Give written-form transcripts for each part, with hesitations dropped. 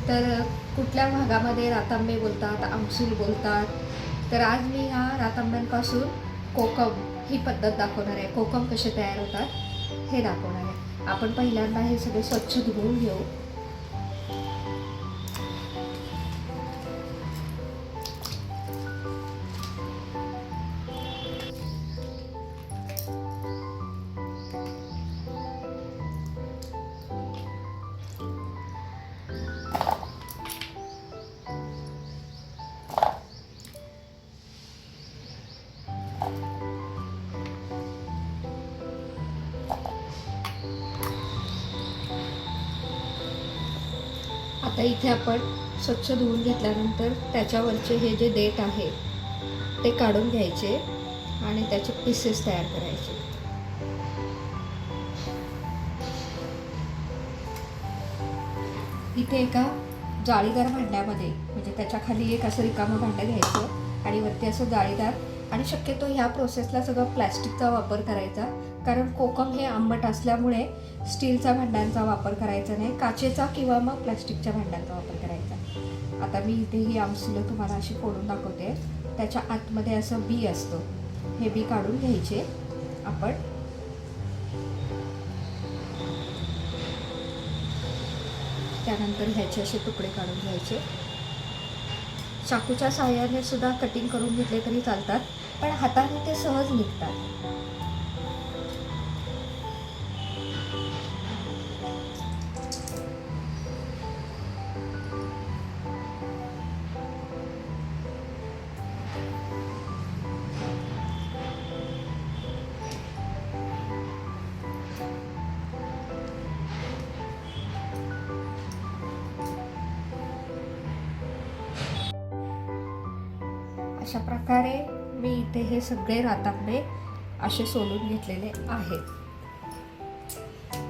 तर कुठल्या भागामध्ये रातांबे बोलतात, आमसूल बोलतात. तर आज मी ह्या रातांब्यांपासून कोकम ही पद्धत दाखवणार आहे. कोकम कसे तयार होतात हे दाखवणार आहे. आपण पहिल्यांदा हे सगळे स्वच्छ धुवून घेऊ. आता इथे आपण स्वच्छ धुवून घेतल्यानंतर त्याच्यावरचे हे जे देठ आहे ते काढून घ्यायचे आणि त्याचे पीसेस तयार करायचे. इथे एका जाळीदार भांड्यामध्ये, म्हणजे त्याच्या खाली एक असं रिकामं भांडं घ्यायचं आणि वरती असं जाळीदार, आणि शक्यतो ह्या प्रोसेसला सगळं प्लॅस्टिकचा वापर करायचा, कारण कोकम हे आंबट असल्यामुळे स्टीलच्या भांड्यांचा वापर करायचा नाही, काचेचा किंवा मग प्लॅस्टिकच्या भांड्यांचा वापर करायचा. आता मी इथे ही आमसुलं तुम्हाला अशी फोडून दाखवते. त्याच्या आतमध्ये असं बी असतं, हे बी काढून घ्यायचे आपण. त्यानंतर ह्याचे असे तुकडे काढून घ्यायचे. चाकूच्या साहाय्याने सुद्धा कटिंग करून घेतले तरी चालतात, पण हाताने ते सहज निघतात. अशा प्रकारे मी इथे हे सगळे रातांबे असे सोलून घेतलेले आहेत.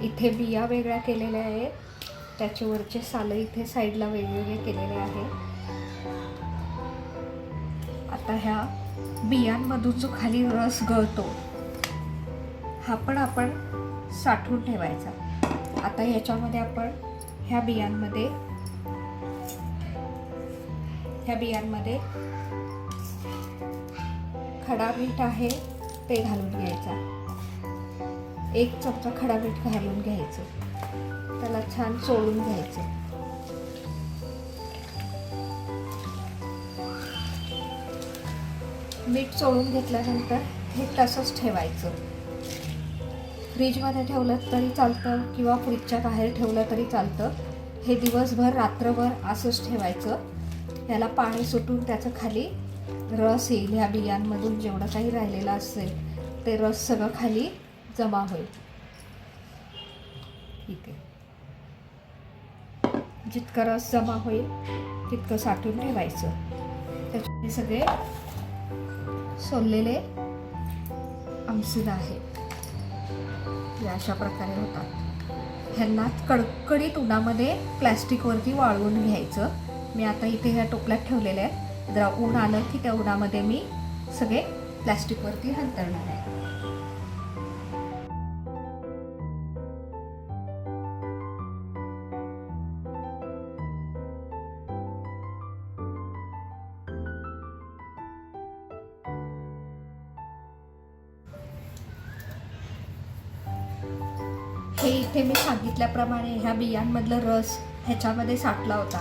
इथे बिया वेगळ्या केलेल्या आहेत, त्याच्यावरचे सालं इथे साईडला वेगवेगळे केलेले आहे. आता ह्या बियांमधून जो खाली रस गळतो हा पण आपण साठवून ठेवायचा. आता ह्याच्यामध्ये आपण ह्या बियांमध्ये खडा मीठ आहे ते घालून घ्यायचा. 1 चमचा खडा मीठ घालून घ्यायचं. त्याला छान चोळून घ्यायचं. मीठ चोळून घेतल्यानंतर हे तसंच ठेवायचं. फ्रीजमध्ये ठेवलं तरी चालतं किंवा फ्रीजच्या बाहेर ठेवलं तरी चालतं. हे दिवसभर रात्रभर असंच ठेवायचं. याला पाणी सुटून त्याचं खाली रस येईल. ह्या बियांमधून जेवढं काही राहिलेलं असेल ते रस सगळं खाली जमा होईल. ठीक आहे. जितका रस जमा होईल तितकं साठवून ठेवायचं. त्याचे सगळे सोललेले आमसूल आहे हे अशा प्रकारे होतात. ह्यांना कडकडीत उन्हामध्ये प्लॅस्टिकवरती वाळवून घ्यायचं. मी आता इथे ह्या टोपल्यात ठेवलेल्या आहेत. जरा ऊन आलं की त्या उन्हामध्ये मी सगळे प्लॅस्टिकवरती हंतरणार आहे. हे इथे मी सांगितल्याप्रमाणे ह्या बियांमधला रस ह्याच्यामध्ये साठला होता.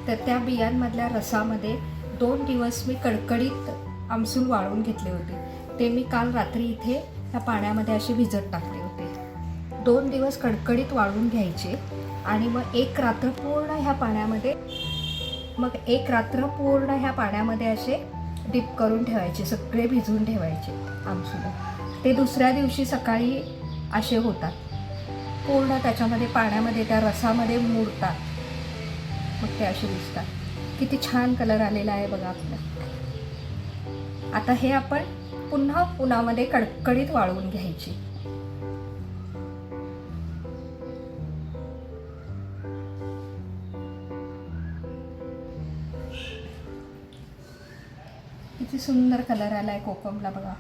तर त्या बियांमधल्या रसामध्ये 2 दिवस मी कडकडीत आमसूल वाळवून घेतले होते. ते मी काल रात्री इथे ह्या पाण्यामध्ये असे भिजत टाकले होते. 2 दिवस कडकडीत वाळवून घ्यायचे आणि मग एक रात्र पूर्ण ह्या पाण्यामध्ये असे डिप करून ठेवायचे. सगळे भिजवून ठेवायचे आमसूल. ते दुसऱ्या दिवशी सकाळी असे होतात, पूर्ण त्याच्यामध्ये पाण्यामध्ये त्या रसामध्ये मुरतात. मग ते असे दिसतात. किती छान कलर आलेला आहे बघा आपला. आता हे आपण पुन्हा उन्हामध्ये कडकडीत वाळवून घ्यायची. किती सुंदर कलर आलाय कोकमला बघा.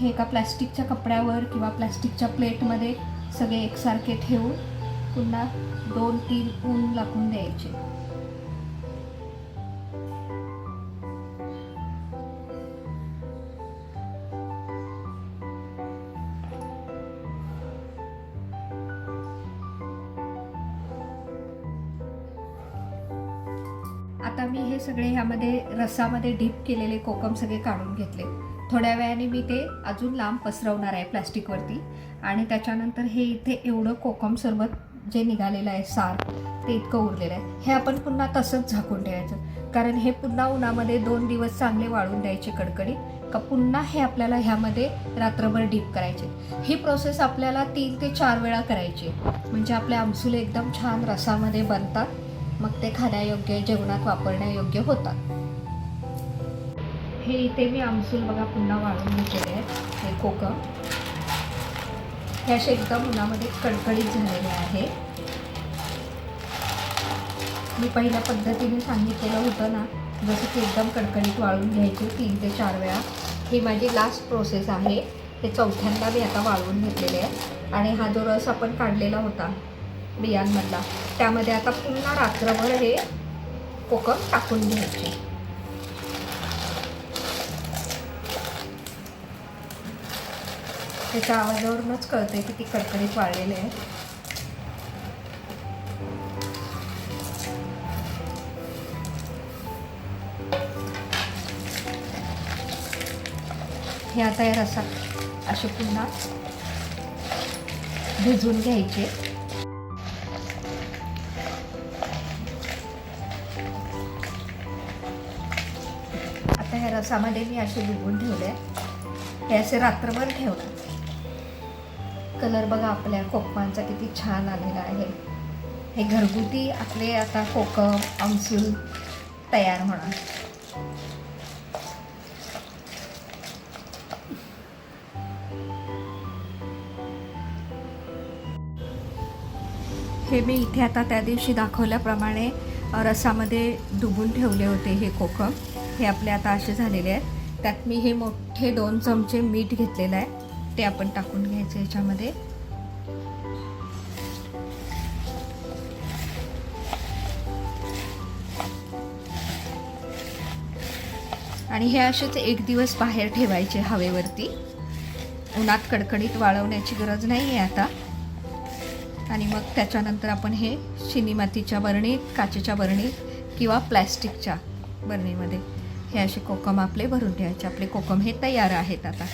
हे एका प्लॅस्टिकच्या कपड्यावर किंवा प्लॅस्टिकच्या प्लेटमध्ये सगळे एकसारखे ठेवून पुन्हा 2-3 ऊन लागून द्यायचे. आता मी हे सगळे ह्यामध्ये रसामध्ये डीप केलेले कोकम सगळे काढून घेतले. थोड्या वेळाने मी ते अजून लांब पसरवणार आहे प्लॅस्टिकवरती. आणि त्याच्यानंतर हे इथे एवढं कोकम सरबत जे निघालेलं आहे सार ते इतकं उरलेलं आहे. हे आपण पुन्हा तसंच झाकून ठेवायचं, कारण हे पुन्हा उन्हामध्ये 2 दिवस चांगले वाळून द्यायचे कडकडीत का पुन्हा हे आपल्याला ह्यामध्ये रात्रभर डीप करायचे. ही प्रोसेस आपल्याला 3 ते 4 वेळा करायची, म्हणजे आपले आमसूल एकदम छान रसामध्ये बनतात. मग ते खाण्यायोग्य, जेवणात वापरण्यायोग्य होतात. हे इथे मी आमसूल बघा पुन्हा वाळून घेतलेले आहेत. हे कोकम हे असे एकदम उन्हामध्ये कडकडीत झालेले आहे. मी पहिल्या पद्धतीने सांगितलेलं होतं ना, जसं की एकदम कडकडीत वाळून घ्यायचे 3 ते 4 वेळा. ही माझी लास्ट प्रोसेस आहे. हे चौथ्यांदा मी आता वाळवून घेतलेले आहे. आणि हा जो रस आपण काढलेला होता बियांमधला, त्यामध्ये आता पुन्हा रात्रभर हे कोकम टाकून घ्यायचे. त्याच्या आवाजावरूनच कळते की ती कडकडीत वाळलेले आहे. हे आता या रसात असे पुन्हा भिजवून घ्यायचे. आता ह्या रसामध्ये मी असे भिजवून ठेवले. हे असे रात्रभर ठेवणार. कलर बघा आपल्या कोकमांचा किती छान आलेला आहे. हे घरगुती आपले आता कोकम आमसूल तयार होणार. हे मी इथे आता त्या दिवशी दाखवल्याप्रमाणे रसामध्ये डुबून ठेवले होते हे कोकम. हे आपले आता असे झालेले आहेत. त्यात मी हे मोठे 2 चमचे मीठ घेतलेलं आहे, ते आपण टाकून घ्यायचं ह्याच्यामध्ये. आणि हे असेच 1 दिवस बाहेर ठेवायचे हवेवरती. उन्हात कडकडीत वाळवण्याची गरज नाही आहे आता. आणि मग त्याच्यानंतर आपण हे चिनी मातीच्या बरणीत, काचेच्या बरणीत किंवा प्लॅस्टिकच्या बरणीमध्ये हे असे कोकम आपले भरून ठेवायचे. आपले कोकम हे तयार आहेत आता.